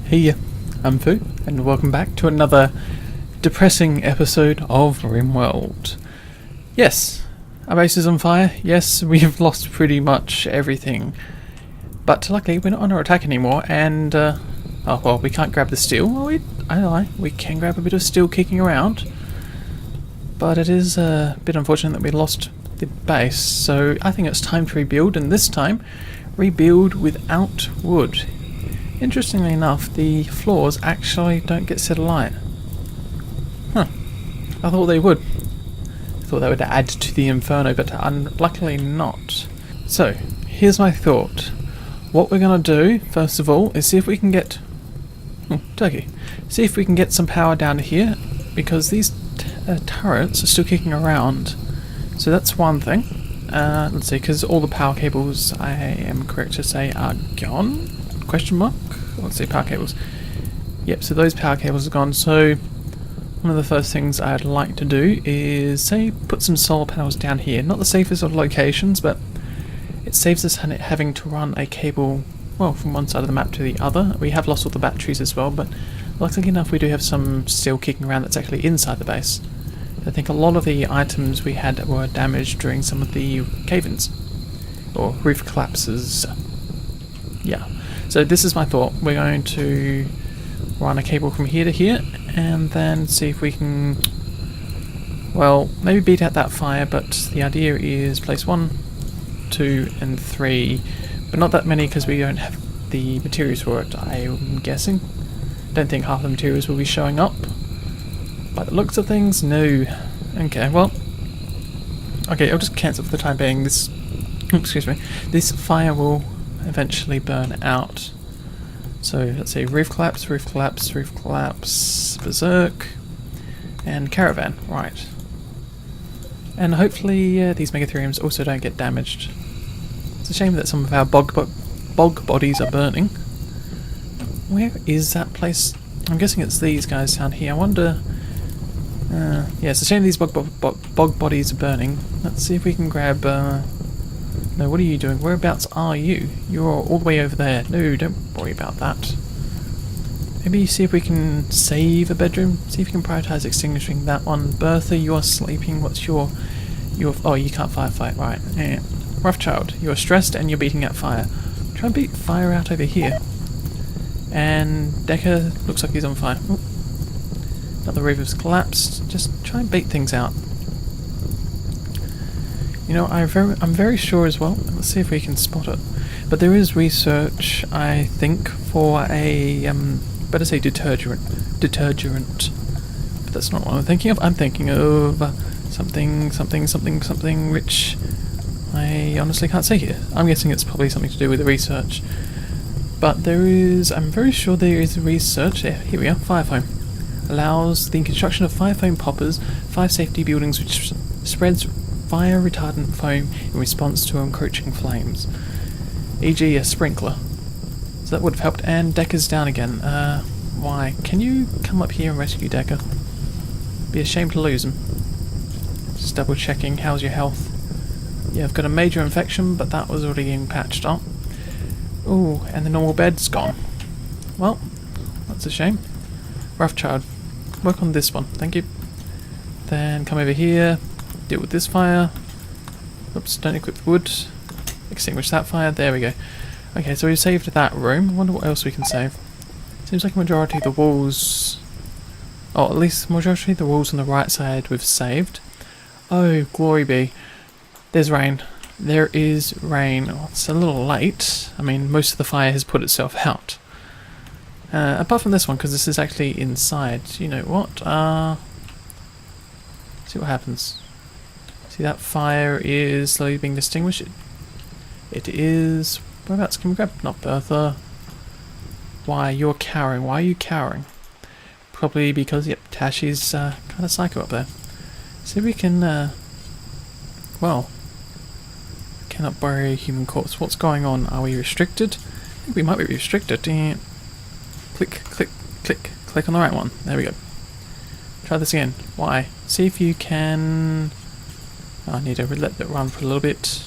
Hey, I'm Fu, and welcome back to another depressing episode of RimWorld. Yes, our base is on fire. Yes, we've lost pretty much everything. But luckily, we're not under attack anymore, and, oh well, we can't grab the steel. Well, I lie, we can grab a bit of steel kicking around. But it is a bit unfortunate that we lost the base, so I think it's time to rebuild, and this time, rebuild without wood. Interestingly enough, the floors actually don't get set alight. Huh. I thought they would. I thought that would add to the inferno, but luckily not. So, here's my thought. What we're going to do, first of all, is see if we can get... Oh, turkey. See if we can get some power down here, because these turrets are still kicking around. So that's one thing. Let's see, because all the power cables, I am correct to say, are gone? Question mark? Let's see, power cables. Yep, so those power cables are gone. So one of the first things I'd like to do is, say, put some solar panels down here. Not the safest of locations, but it saves us having to run a cable, well, from one side of the map to the other. We have lost all the batteries as well, but luckily enough we do have some steel kicking around that's actually inside the base. I think a lot of the items we had were damaged during some of the cave-ins, or roof collapses. Yeah. So this is my thought. We're going to run a cable from here to here and then see if we can, well, maybe beat out that fire, but the idea is place 1, 2 and 3, but not that many because we don't have the materials for it, I'm guessing. Don't think half the materials will be showing up. By the looks of things, no. Okay, well, okay, I'll just cancel for the time being. This, excuse me, this fire will eventually burn out. So let's see, roof collapse, roof collapse, roof collapse, berserk, and caravan, right. And hopefully these megatheriums also don't get damaged. It's a shame that some of our bog bodies are burning. Where is that place? I'm guessing it's these guys down here. I wonder... yeah, it's a shame these bog bodies are burning. Let's see if we can grab... No, what are you doing? Whereabouts are you? You're all the way over there. No, don't worry about that. Maybe see if we can save a bedroom. See if you can prioritize extinguishing that one. Bertha, you are sleeping. What's your... Oh, you can't firefight. Right. Yeah. Rough child. You are stressed and you're beating out fire. Try and beat fire out over here. And Decker looks like he's on fire. Ooh. Another roof has collapsed. Just try and beat things out. You know, I'm very sure as well. Let's see if we can spot it. But there is research, I think, for a better say detergent. But that's not what I'm thinking of. I'm thinking of something which I honestly can't say here. I'm guessing it's probably something to do with the research. But there is, I'm very sure there is research. Here we are. Fire foam allows the construction of fire foam poppers, 5 safety buildings, which spreads fire retardant foam in response to encroaching flames, e.g. a sprinkler. So that would have helped. And Decker's down again. Why? Can you come up here and rescue Decker? Be a shame to lose him. Just double checking. How's your health? Yeah, I've got a major infection, but that was already being patched up. Ooh, and the normal bed's gone. Well, that's a shame. Rough child. Work on this one, thank you. Then come over here. Deal with this fire. Oops, don't equip the wood. Extinguish that fire. There we go. Okay, so we've saved that room. I wonder what else we can save. Seems like a majority of the walls... Oh, at least the majority of the walls on the right side we've saved. Oh, glory be. There's rain. There is rain. Oh, it's a little late. I mean, most of the fire has put itself out. Apart from this one, because this is actually inside. You know what? See what happens. See, that fire is slowly being extinguished. It is... Whereabouts can we grab? Not Bertha. Why, you're cowering. Why are you cowering? Probably because, yep, Tashi's kind of psycho up there. See if we can, well... Cannot bury a human corpse. What's going on? Are we restricted? I think we might be restricted. Click, click, click. Click on the right one. There we go. Try this again. Why? See if you can... I need to let that run for a little bit.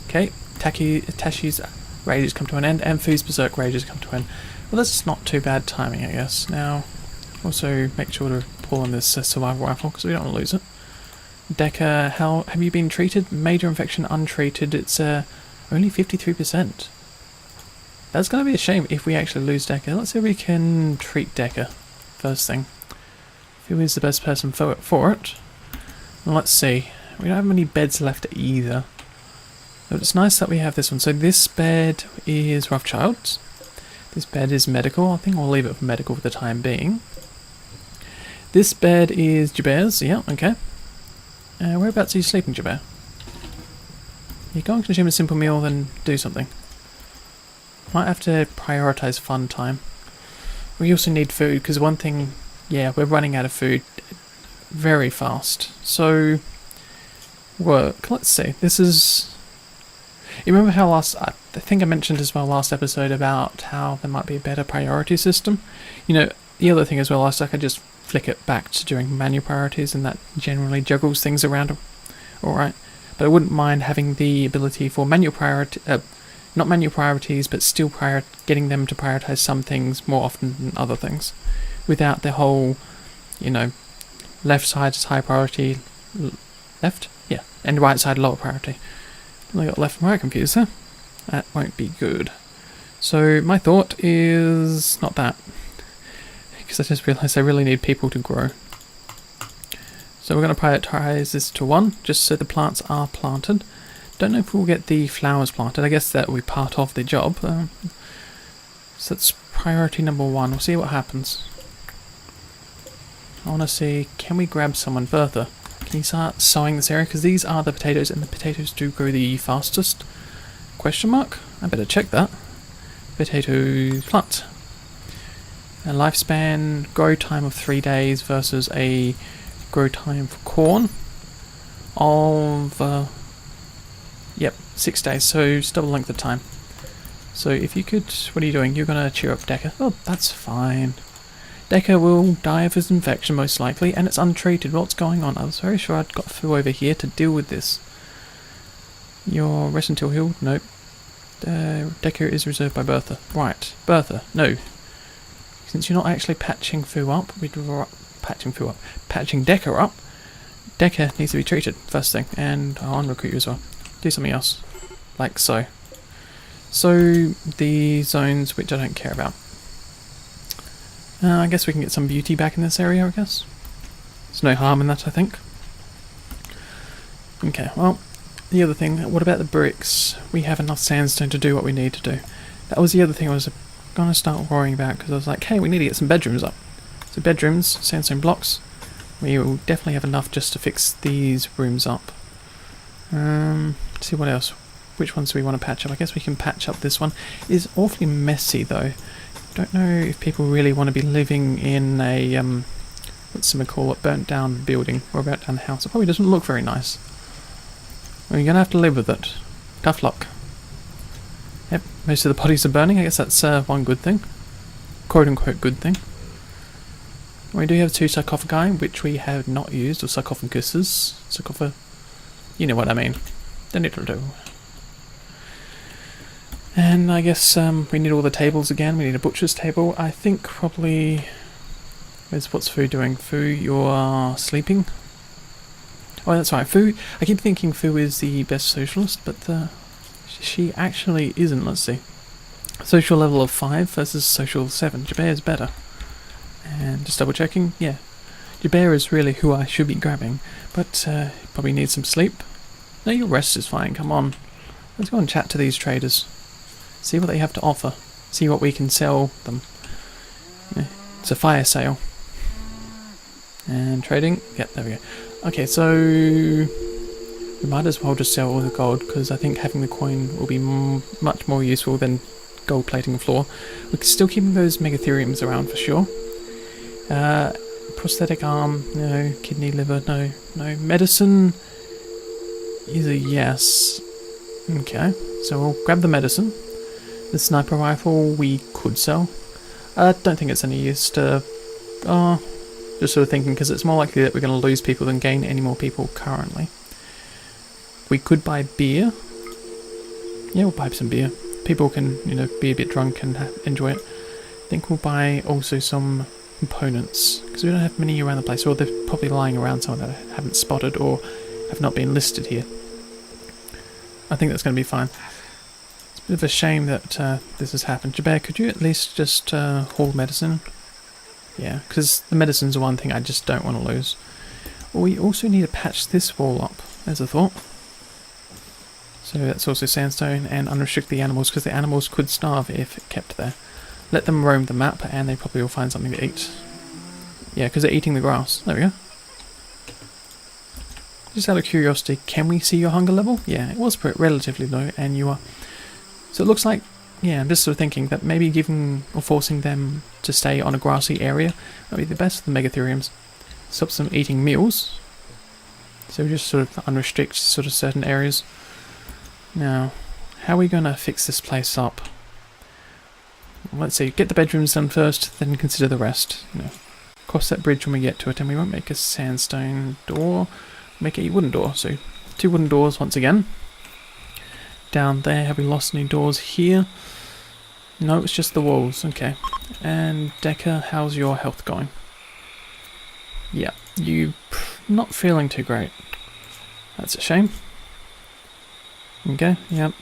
Okay, Tashi's rages come to an end, and Foo's Berserk rages come to an end. Well, that's not too bad timing, I guess. Now, also make sure to pull in this survival rifle, because we don't want to lose it. Decker, how have you been treated? Major infection untreated, it's only 53%. That's going to be a shame if we actually lose Decker. Let's see if we can treat Decker first thing. Who is the best person for it? Well, let's see. We don't have many beds left either. But it's nice that we have this one. So this bed is Rothschild's. This bed is medical. I think we'll leave it for medical for the time being. This bed is Jaber's. Yeah, okay. Whereabouts are you sleeping, Jaber? You go and consume a simple meal, then do something. Might have to prioritise fun time. We also need food, because one thing... Yeah, we're running out of food very fast. So, work. Let's see. This is... You remember how I think I mentioned as well last episode about how there might be a better priority system? You know, the other thing as well is I could just flick it back to doing manual priorities, and that generally juggles things around. Alright. But I wouldn't mind having the ability for manual priority... not manual priorities, but still getting them to prioritize some things more often than other things. Without the whole, you know, left side is high priority, left? Yeah, and right side lower priority. I got left and right confused there. That won't be good. So my thought is not that. Because I just realised I really need people to grow. So we're going to prioritize this to 1, just so the plants are planted. Don't know if we'll get the flowers planted. I guess that will be part of the job. So that's priority number 1. We'll see what happens. I want to see, can we grab someone? Bertha, can you start sowing this area? Because these are the potatoes, and the potatoes do grow the fastest. Question mark? I better check that. Potato plant. A lifespan, grow time of 3 days versus a grow time for corn of, yep, 6 days, so it's double length of time. So if you could, what are you doing? You're going to cheer up Decker. Oh, that's fine. Decker will die of his infection most likely, and it's untreated. What's going on? I was very sure I'd got Foo over here to deal with this. Your rest until healed? Nope. Decker is reserved by Bertha. Right, Bertha, no. Since you're not actually patching Foo up, patching Decker up. Decker needs to be treated first thing, and I'll unrecruit you as well. Do something else, like so. So the zones which I don't care about. I guess we can get some beauty back in this area, I guess. There's no harm in that, I think. Okay, well, the other thing, what about the bricks? We have enough sandstone to do what we need to do. That was the other thing I was going to start worrying about, because I was like, hey, we need to get some bedrooms up. So bedrooms, sandstone blocks. We will definitely have enough just to fix these rooms up. Let's see what else. Which ones do we want to patch up? I guess we can patch up this one. It's awfully messy, though. Don't know if people really want to be living in a, what's it call it, burnt down building or a burnt down house. It probably doesn't look very nice. Well, you're going to have to live with it. Tough luck. Yep, most of the bodies are burning. I guess that's one good thing. Quote unquote good thing. We do have 2 sarcophagi, which we have not used, or sarcophaguses. You know what I mean. Don't need to do. And I guess we need all the tables again. We need a butcher's table. I think probably... What's Foo doing? Foo, you're sleeping? Oh, that's right. Foo, I keep thinking Foo is the best socialist, but she actually isn't. Let's see. Social level of 5 versus social 7. Jaber is better. And just double checking. Yeah. Jaber is really who I should be grabbing, but probably needs some sleep. No, your rest is fine. Come on. Let's go and chat to these traders. See what they have to offer. See what we can sell them. Yeah, it's a fire sale. And trading. Yep, there we go. Okay, so we might as well just sell all the gold, because I think having the coin will be much more useful than gold plating the floor. We're still keeping those megatheriums around for sure. Prosthetic arm, no. Kidney, liver, no. No. Medicine is a yes. Okay, so we'll grab the medicine. The sniper rifle we could sell. I don't think it's any use to... just sort of thinking, because it's more likely that we're going to lose people than gain any more people currently. We could buy beer. Yeah, we'll buy some beer. people can, you know, be a bit drunk and enjoy it. I think we'll buy also some components, because we don't have many around the place, or they're probably lying around somewhere that I haven't spotted or have not been listed here. I think that's going to be fine. It's a bit of a shame that this has happened. Jabir, could you at least just haul medicine? Yeah, because the medicine's the one thing I just don't want to lose. We also need to patch this wall up, as a thought. So that's also sandstone, and unrestrict the animals, because the animals could starve if kept there. Let them roam the map, and they probably will find something to eat. Yeah, because they're eating the grass. There we go. Just out of curiosity, can we see your hunger level? Yeah, it was relatively low, and you are. So it looks like, yeah, I'm just sort of thinking that maybe giving or forcing them to stay on a grassy area might be the best for the Megatheriums. Stops them eating meals. So we just sort of unrestrict sort of certain areas. Now, how are we going to fix this place up? Let's see, get the bedrooms done first, then consider the rest. You know, cross that bridge when we get to it, and we won't make a sandstone door. Make a wooden door. So 2 wooden doors once again. Down there, have we lost any doors here? No, it's just the walls. Okay. And Decker, how's your health going? Yeah, you not feeling too great. That's a shame. Okay, yep.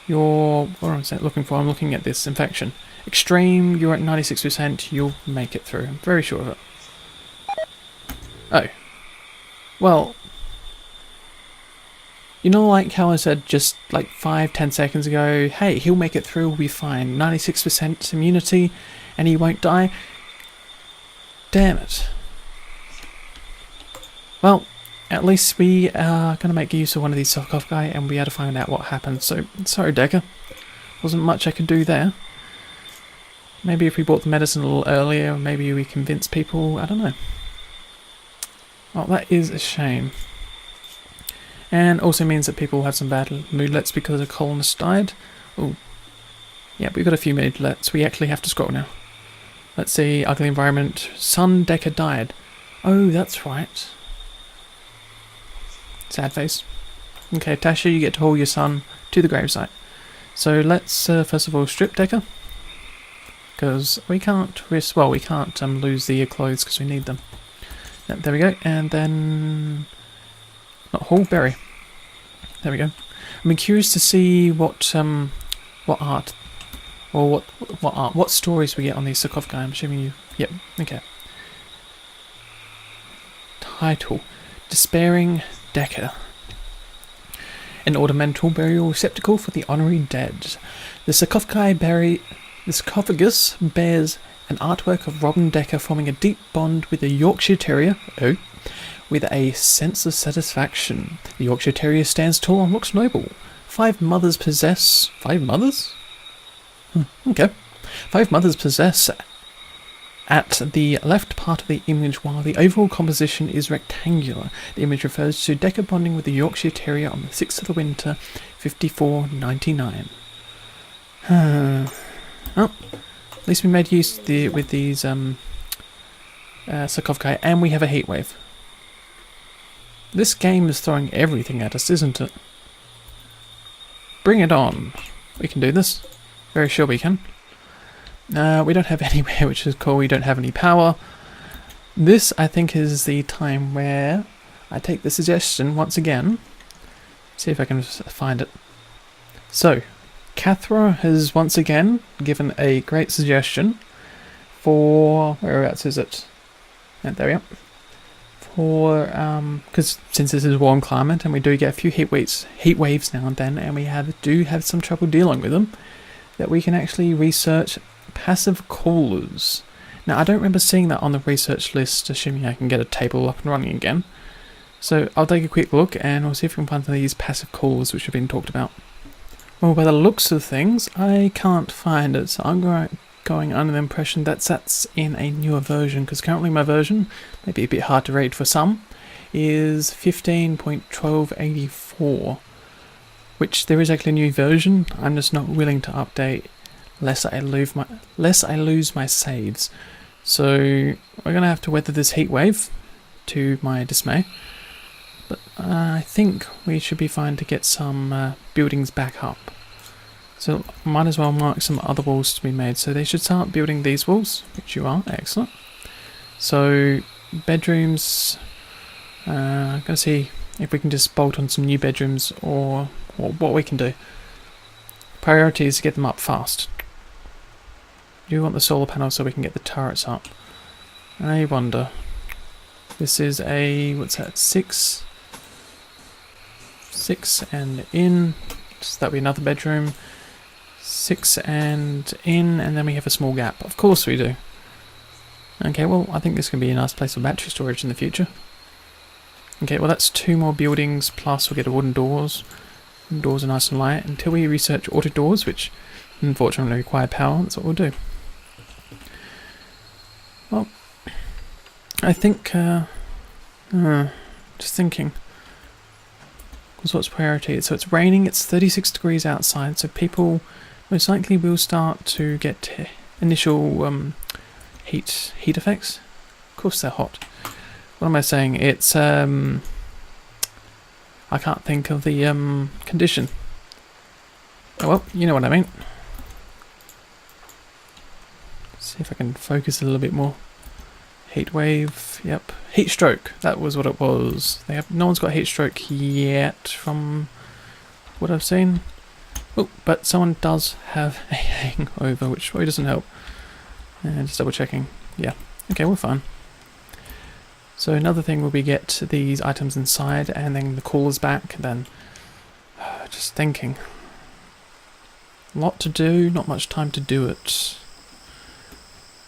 What am I looking for? I'm looking at this infection. Extreme, you're at 96%, you'll make it through. I'm very sure of it. Oh. Well, you know, like how I said just like 5-10 seconds ago, hey, he'll make it through, we'll be fine. 96% immunity, and he won't die. Damn it. Well, at least we are going to make use of one of these sarcophagi, and we had to find out what happened. So, sorry Decker, wasn't much I could do there. Maybe if we bought the medicine a little earlier, maybe we convinced people, I don't know. Well, that is a shame. And also means that people have some bad moodlets because a colonist died. Oh, yeah, we've got a few moodlets. We actually have to scroll now. Let's see, ugly environment. Son Decker died. Oh, that's right. Sad face. Okay, Tasha, you get to haul your son to the gravesite. So let's first of all strip Decker. Because we can't risk, well, we can't lose the clothes because we need them. Yep, there we go, and then not haul, bury. There we go. I'm curious to see what art or what stories we get on these sarcophagi. I'm assuming you. Yep. Okay. Title: Despairing Decker. An ornamental burial receptacle for the honorary dead. The sarcophagus bears an artwork of Robin Decker forming a deep bond with a Yorkshire Terrier, with a sense of satisfaction. The Yorkshire Terrier stands tall and looks noble. 5 mothers possess... 5 mothers? Okay. 5 mothers possess at the left part of the image, while the overall composition is rectangular. The image refers to Decker bonding with the Yorkshire Terrier on the 6th of the winter, 5499. Oh. At least we made use with these sarcophagi, and we have a heat wave. This game is throwing everything at us, isn't it? Bring it on. We can do this. Very sure we can. We don't have anywhere, which is cool. We don't have any power. This, I think, is the time where I take the suggestion once again. See if I can find it. So, Cathra has once again given a great suggestion for, whereabouts is it? And there we go. For because since this is warm climate and we do get a few heat waves now and then, and we do have some trouble dealing with them, that we can actually research passive coolers. Now I don't remember seeing that on the research list, assuming I can get a table up and running again. So I'll take a quick look and we'll see if we can find some of these passive coolers which have been talked about. Well, by the looks of things, I can't find it, so I'm going under the impression that that's in a newer version, because currently my version, maybe a bit hard to read for some, is 15.1284, which there is actually a new version. I'm just not willing to update lest I lose my saves. So we're going to have to weather this heat wave, to my dismay. But I think we should be fine to get some buildings back up. So might as well mark some other walls to be made. So they should start building these walls, which you are. Excellent. So bedrooms, I'm going to see if we can just bolt on some new bedrooms or what we can do. Priority is to get them up fast. You want the solar panels so we can get the turrets up. I wonder. This is a, what's that, 6 and in. So that'll be another bedroom. 6 and in, and then we have a small gap. Of course we do. Okay, well, I think this can be a nice place for battery storage in the future. Okay, well that's 2 more buildings, plus we'll get wooden doors. Wooden doors are nice and light, until we research auto doors, which unfortunately require power. That's what we'll do. Well, I think, just thinking, because what's priority? So it's raining, it's 36 degrees outside, so people most likely will start to get initial heat effects. Of course they're hot. What am I saying? It's I can't think of the condition. Oh well, you know what I mean. See if I can focus a little bit more. Heat wave, yep. Heat stroke, that was what it was. No one's got heat stroke yet from what I've seen. Oh, but someone does have a hangover, which probably doesn't help. Just double checking. Yeah, okay, we're fine. So another thing will be get these items inside and then the cooler's back. Then just thinking. A lot to do, not much time to do it.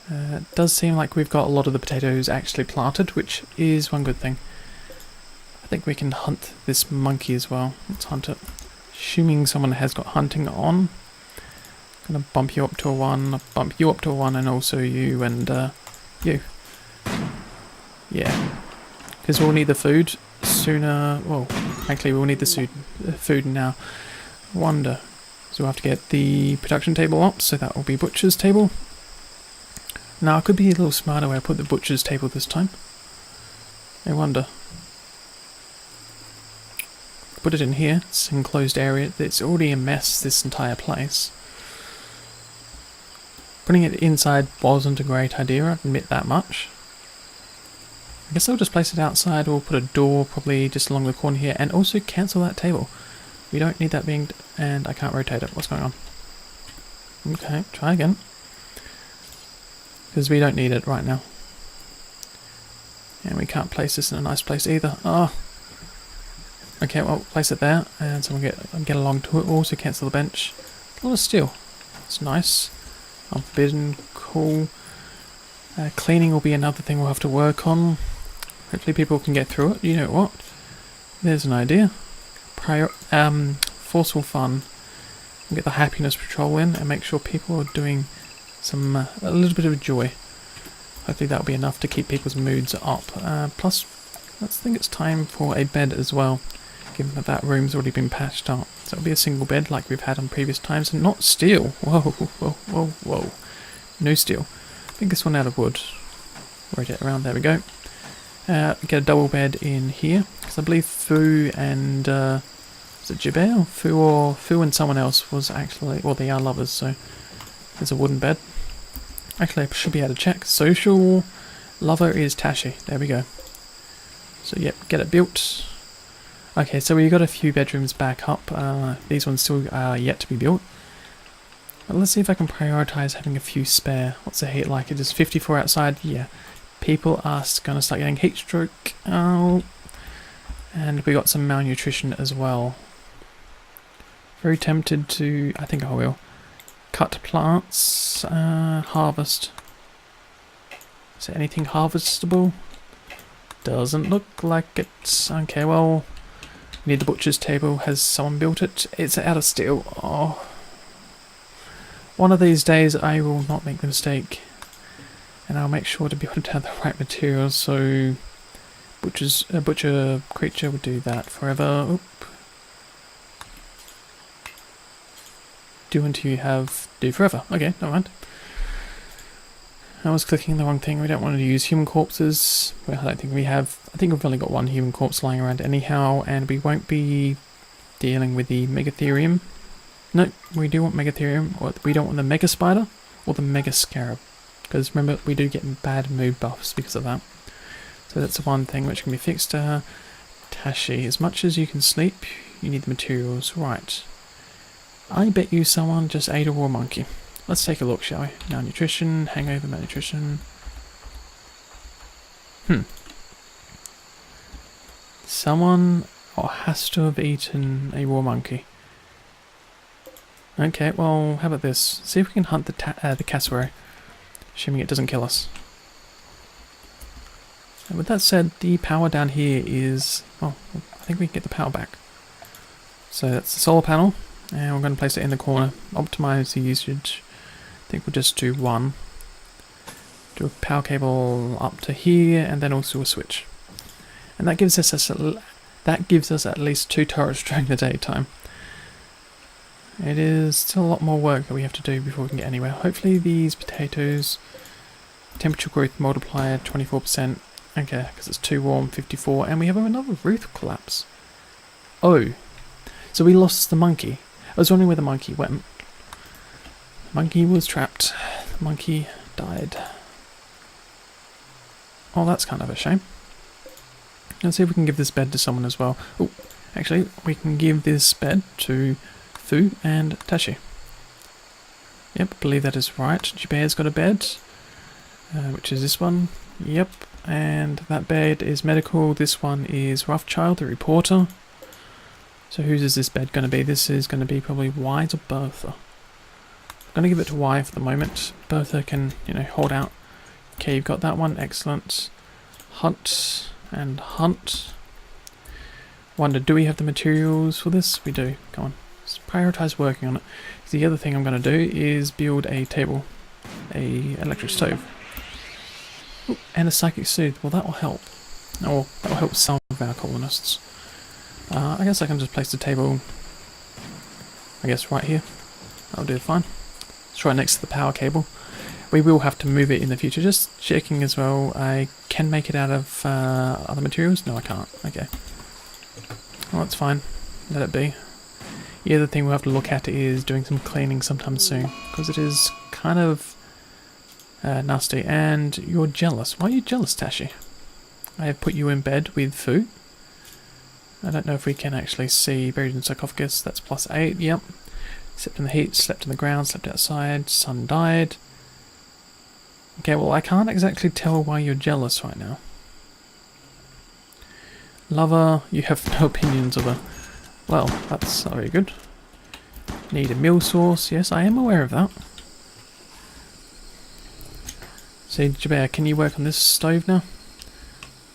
It does seem like we've got a lot of the potatoes actually planted, which is one good thing. I think we can hunt this monkey as well. Let's hunt it. Assuming someone has got hunting on. I'm gonna bump you up to a 1, bump you up to a 1, and also you and you. Yeah. Because we'll need the food sooner. Well, actually we'll need the food now. Wonder. So we'll have to get the production table up, so that will be butcher's table. Now, it could be a little smarter where I put the butcher's table this time. I wonder. Put it in here. It's an enclosed area. It's already a mess, this entire place. Putting it inside wasn't a great idea, I admit that much. I guess I'll just place it outside. We'll put a door probably just along the corner here, and also cancel that table. We don't need that being... and I can't rotate it. What's going on? Okay, try again. Because we don't need it right now. And we can't place this in a nice place either. Oh. Okay, well, place it there, and so we'll get along to it. We'll also cancel the bench. A lot of steel. It's nice. Unforbidden, cool. Cleaning will be another thing we'll have to work on. Hopefully people can get through it. You know what? There's an idea. Forceful fun. We'll get the happiness patrol in and make sure people are doing some a little bit of joy. Hopefully that'll be enough to keep people's moods up. Plus, I think it's time for a bed as well, given that that room's already been patched up. So it'll be a single bed like we've had on previous times, and not steel. Whoa, whoa, whoa, whoa. No steel. I think this one out of wood. Rotate around, there we go. Get a double bed in here, because I believe Fu and, was it Jibel? Fu and someone else was actually, well, they are lovers, so there's a wooden bed. Actually, I should be able to check. Social lover is Tashi. There we go. So, yep, get it built. Okay, so we got a few bedrooms back up. These ones still are yet to be built. But let's see if I can prioritize having a few spare. What's the heat like? It is 54 outside. Yeah, people are going to start getting heat stroke. Oh. And we got some malnutrition as well. Very tempted to... I think I will. Cut plants, harvest. Is there anything harvestable? Doesn't look like it. Okay, well, we need the butcher's table. Has someone built it? It's out of steel. Oh. One of these days I will not make the mistake. And I'll make sure to be able to have the right materials, so butcher creature would do that forever. Oop. Do until you have do forever. Okay, never mind. I was clicking the wrong thing. We don't want to use human corpses. Well, I don't think we have. I think we've only got one human corpse lying around anyhow, and we won't be dealing with the megatherium. No, we do want Megatherium, or we don't want the Mega Spider or the Mega Scarab. Because remember, we do get bad mood buffs because of that. So that's the one thing which can be fixed. Tashi, as much as you can sleep, you need the materials. Right. I bet you someone just ate a raw monkey. Let's take a look, shall we? Malnutrition, hangover, malnutrition. Someone has to have eaten a raw monkey. Okay, well, how about this? See if we can hunt the cassowary, assuming it doesn't kill us. And with that said, the power down here is... Oh, I think we can get the power back. So that's the solar panel, and we're going to place it in the corner. Optimize the usage. I think we'll just do one. Do a power cable up to here, and then also a switch. And that gives us at least 2 turrets during the daytime. It is still a lot more work that we have to do before we can get anywhere. Hopefully these potatoes, temperature growth multiplier 24%. Okay, because it's too warm, 54, and we have another roof collapse. Oh, so we lost the monkey. I was wondering where the monkey went. The monkey was trapped. The monkey died. Oh, that's kind of a shame. Let's see if we can give this bed to someone as well. Oh, actually, we can give this bed to Fu and Tashi. Yep, I believe that is right. Jabear's got a bed, which is this one. Yep, and that bed is medical. This one is Roughchild, the reporter. So whose is this bed going to be? This is going to be probably Y's or Bertha. I'm going to give it to Y for the moment. Bertha can, hold out. Okay, you've got that one. Excellent. Hunt and hunt. Wonder, do we have the materials for this? We do. Come on. Let's prioritize working on it. The other thing I'm going to do is build a table. A electric stove. Ooh, and a psychic soothe. Well, that will help. Or that will help some of our colonists. I guess I can just place the table, right here. That'll do fine. It's right next to the power cable. We will have to move it in the future. Just checking as well. I can make it out of other materials. No, I can't. Okay. Well, that's fine. Let it be. The other thing we'll have to look at is doing some cleaning sometime soon, because it is kind of nasty. And you're jealous. Why are you jealous, Tashi? I have put you in bed with Fu. I don't know if we can actually see buried in sarcophagus. That's +8. Yep. Slept in the heat, slept on the ground, slept outside. Son died. Okay, well, I can't exactly tell why you're jealous right now. Lover, you have no opinions of her. Well, that's not very good. Need a meal source. Yes, I am aware of that. So, Jabear, can you work on this stove now?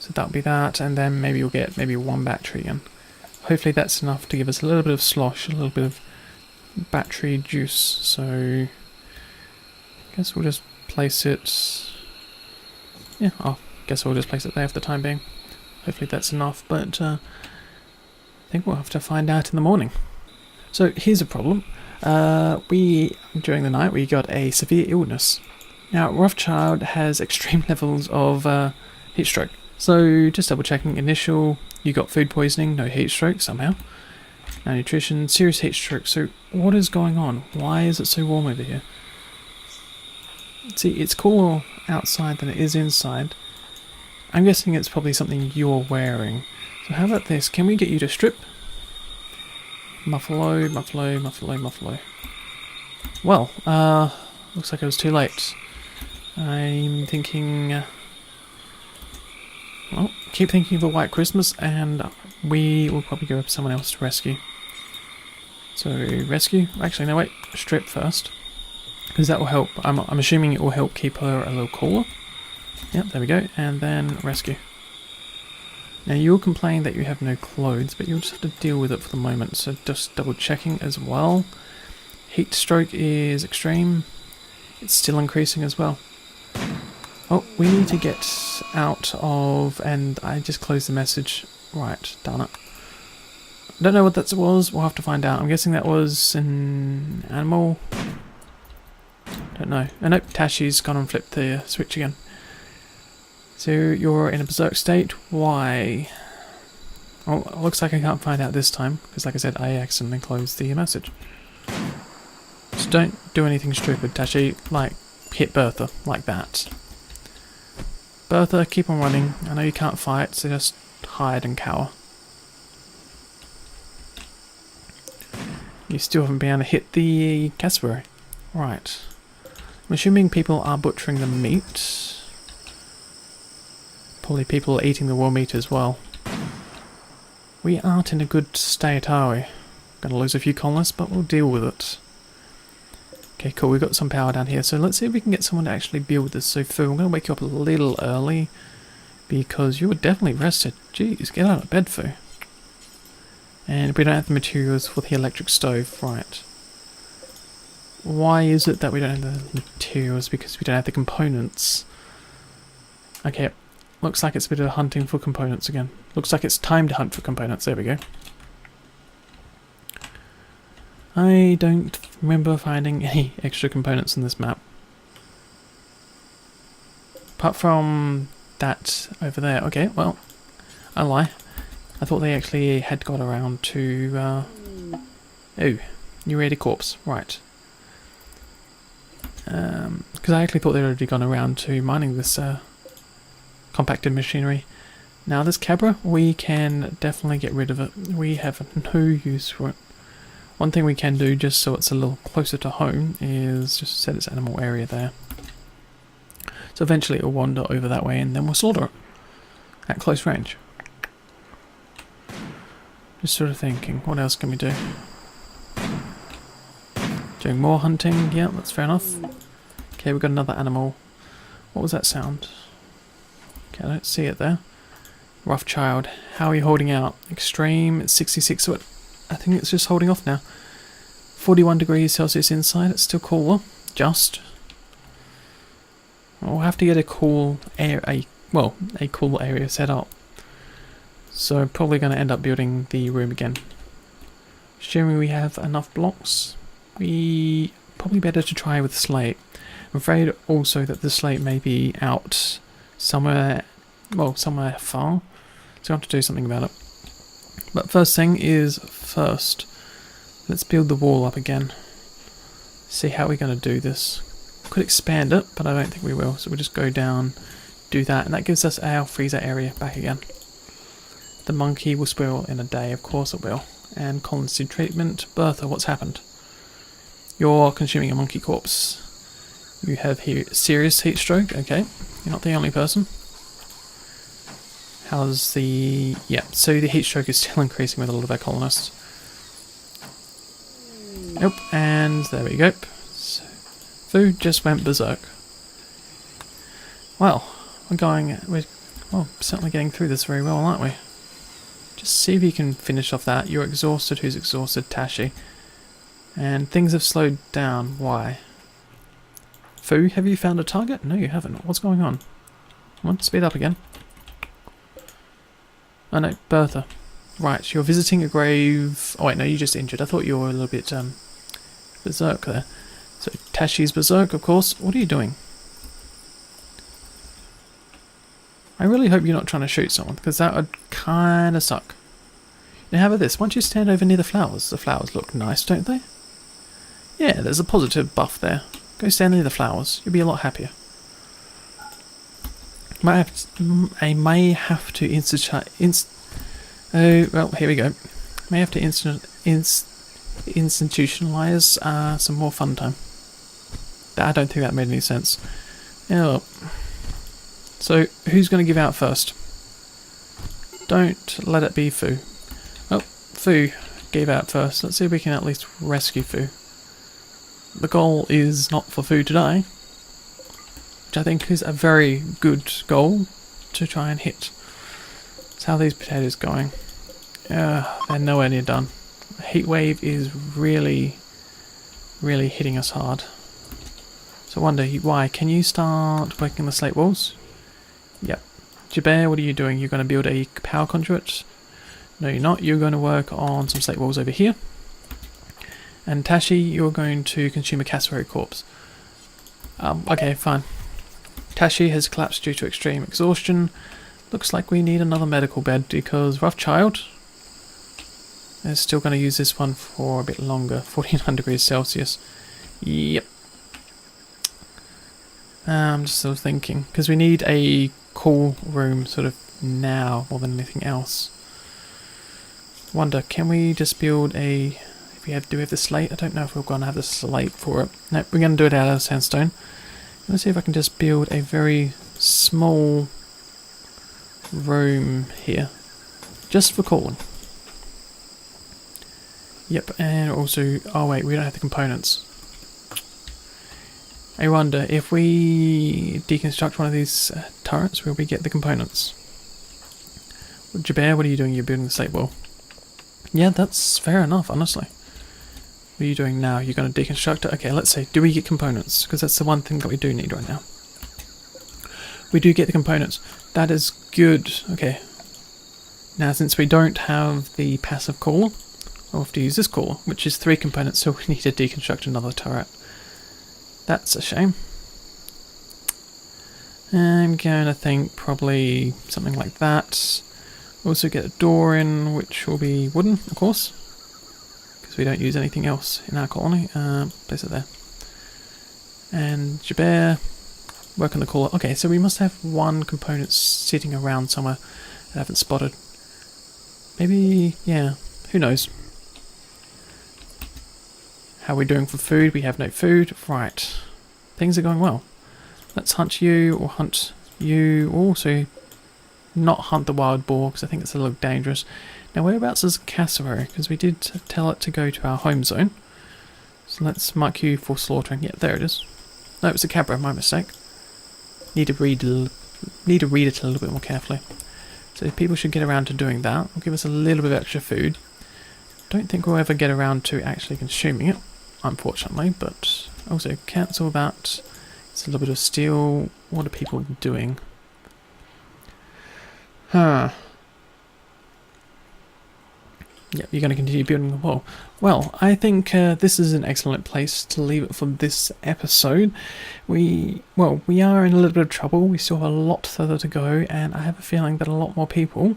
So that'll be that, and then maybe you'll get one battery again. Hopefully that's enough to give us a little bit of slosh, a little bit of battery juice. So I guess we'll just place it... Yeah, I guess we'll just place it there for the time being. Hopefully that's enough, but I think we'll have to find out in the morning. So here's a problem. During the night, we got a severe illness. Now, Roughchild has extreme levels of heat stroke. So, just double checking, initial, you got food poisoning, no heat stroke somehow. Malnutrition, serious heat stroke. So, what is going on? Why is it so warm over here? See, it's cooler outside than it is inside. I'm guessing it's probably something you're wearing. So, how about this? Can we get you to strip? Muffalo, muffalo, muffalo, muffalo. Well, looks like it was too late. I'm thinking... Well, keep thinking of a white Christmas, and we will probably go with someone else to rescue. So, rescue? Actually, no, wait. Strip first. Because that will help. I'm assuming it will help keep her a little cooler. Yep, there we go. And then rescue. Now, you'll complain that you have no clothes, but you'll just have to deal with it for the moment. So, just double checking as well. Heat stroke is extreme. It's still increasing as well. Oh, we need to get out of... And I just closed the message. Right, darn it. I don't know what that was. We'll have to find out. I'm guessing that was an animal. Don't know. Oh, nope, Tashi's gone and flipped the switch again. So you're in a berserk state. Why? Oh, it looks like I can't find out this time. Because like I said, I accidentally closed the message. So don't do anything stupid, Tashi, like hit Bertha, like that. Bertha, keep on running. I know you can't fight, so just hide and cower. You still haven't been able to hit the cassowary. Right. I'm assuming people are butchering the meat. Probably people are eating the raw meat as well. We aren't in a good state, are we? Gonna lose a few colonists, but we'll deal with it. Okay, cool, we've got some power down here, so let's see if we can get someone to actually build this. So Fu, I'm gonna wake you up a little early, because you were definitely rested. Jeez, get out of bed, Fu. And we don't have the materials for the electric stove, right. Why is it that we don't have the materials? Because we don't have the components. Okay, looks like it's a bit of hunting for components again. Looks like it's time to hunt for components, there we go. I don't remember finding any extra components in this map. Apart from that over there. Okay, well, I lie. I thought they actually had got around to... Oh, new ready corpse, right. Because I actually thought they'd already gone around to mining this compacted machinery. Now this Cabra, we can definitely get rid of it. We have no use for it. One thing we can do, just so it's a little closer to home, is just set its animal area there. So eventually it'll wander over that way and then we'll slaughter it at close range. Just sort of thinking, what else can we do? Doing more hunting, yeah, that's fair enough. Okay, we've got another animal. What was that sound? Okay, I don't see it there. Rough child, how are you holding out? Extreme, it's 66, so I think it's just holding off now. 41 degrees Celsius inside, it's still cooler, just. We'll have to get a cool a cool area set up. So I'm probably going to end up building the room again. Assuming we have enough blocks, we probably better to try with slate. I'm afraid also that the slate may be out somewhere, well, somewhere far, so I have to do something about it. But first thing is first, let's build the wall up again. See how we're going to do this. Could expand it, but I don't think we will, so we'll just go down, do that, and that gives us our freezer area back again. The monkey will spoil in a day, of course it will. And colonist treatment. Bertha, what's happened? You're consuming a monkey corpse. You have here serious heat stroke, okay. You're not the only person. How's the... yeah, so the heat stroke is still increasing with a lot of our colonists. Nope, and there we go. So, food just went berserk. Well, we're certainly getting through this very well, aren't we? Just see if you can finish off that. You're exhausted. Who's exhausted? Tashi. And things have slowed down. Why? Fu, have you found a target? No, you haven't. What's going on? Come on, speed up again. Oh no, Bertha. Right, you're visiting a grave... oh wait, no, you just injured. I thought you were a little bit berserk there. So Tashi's berserk, of course. What are you doing? I really hope you're not trying to shoot someone, because that would kind of suck. Now how about this? Once you stand over near the flowers look nice, don't they? Yeah, there's a positive buff there. Go stand near the flowers. You'll be a lot happier. I may have to oh, well, here we go. May have to institutionalize some more fun time. I don't think that made any sense. Yeah, well. So, who's going to give out first? Don't let it be Fu. Oh, Fu gave out first. Let's see if we can at least rescue Fu. The goal is not for Fu to die, which I think is a very good goal to try and hit. So how are these potatoes going? They're nowhere near done. The heat wave is really, really hitting us hard. So I wonder why. Can you start working the slate walls? Yep. Jabir, what are you doing? You're going to build a power conduit? No, you're not. You're going to work on some slate walls over here. And Tashi, you're going to consume a cassowary corpse. Okay, fine. Tashi has collapsed due to extreme exhaustion. Looks like we need another medical bed because Rough Child is still going to use this one for a bit longer. 49 degrees Celsius. Yep. I'm just sort of thinking, because we need a cool room sort of now more than anything else. Wonder, can we just build a... do we have the slate? I don't know if we're going to have the slate for it. No, we're going to do it out of sandstone. Let's see if I can just build a very small room here. Just for cooling. Yep, and also... Oh wait, we don't have the components. I wonder, if we deconstruct one of these turrets, will we get the components? Jabir, what are you doing? You're building the slate wall. Yeah, that's fair enough, honestly. What are you doing now? You're going to deconstruct it? Okay, let's see. Do we get components? Because that's the one thing that we do need right now. We do get the components. That is good. Okay. Now, since we don't have the passive cooler, we'll have to use this cooler, which is 3 components, so we need to deconstruct another turret. That's a shame. I'm going to think probably something like that. Also get a door in, which will be wooden, of course, because we don't use anything else in our colony. Place it there. And Jabir, work on the cooler. Okay, so we must have one component sitting around somewhere that I haven't spotted. Maybe, yeah, who knows. How are we doing for food? We have no food. Right. Things are going well. Let's hunt you, or hunt you. Also, not hunt the wild boar, because I think it's a little dangerous. Now, whereabouts is Cassowary? Because we did tell it to go to our home zone. So let's mark you for slaughtering. Yeah, there it is. No, it was a Cabra, my mistake. Need to read it a little bit more carefully. So people should get around to doing that. It'll give us a little bit of extra food. Don't think we'll ever get around to actually consuming it, unfortunately, but also cancel that. It's a little bit of steel. What are people doing? Yep, you're going to continue building the wall. Well, I think this is an excellent place to leave it for this episode. We are in a little bit of trouble. We still have a lot further to go, and I have a feeling that a lot more people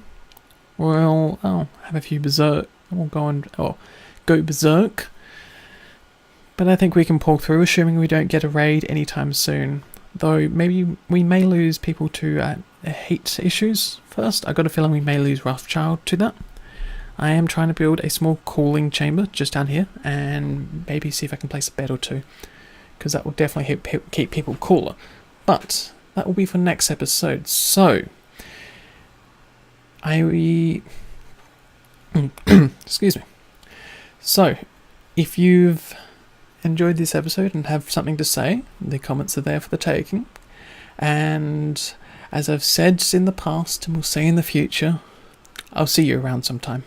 will have a few berserk. We'll go berserk. But I think we can pull through, assuming we don't get a raid anytime soon. Though maybe we may lose people to heat issues first. I got a feeling we may lose Rothschild to that. I am trying to build a small cooling chamber just down here, and maybe see if I can place a bed or two, because that will definitely keep people cooler. But that will be for next episode. So excuse me. So, if you've enjoyed this episode and have something to say, the comments are there for the taking. And as I've said in the past and will say in the future, I'll see you around sometime.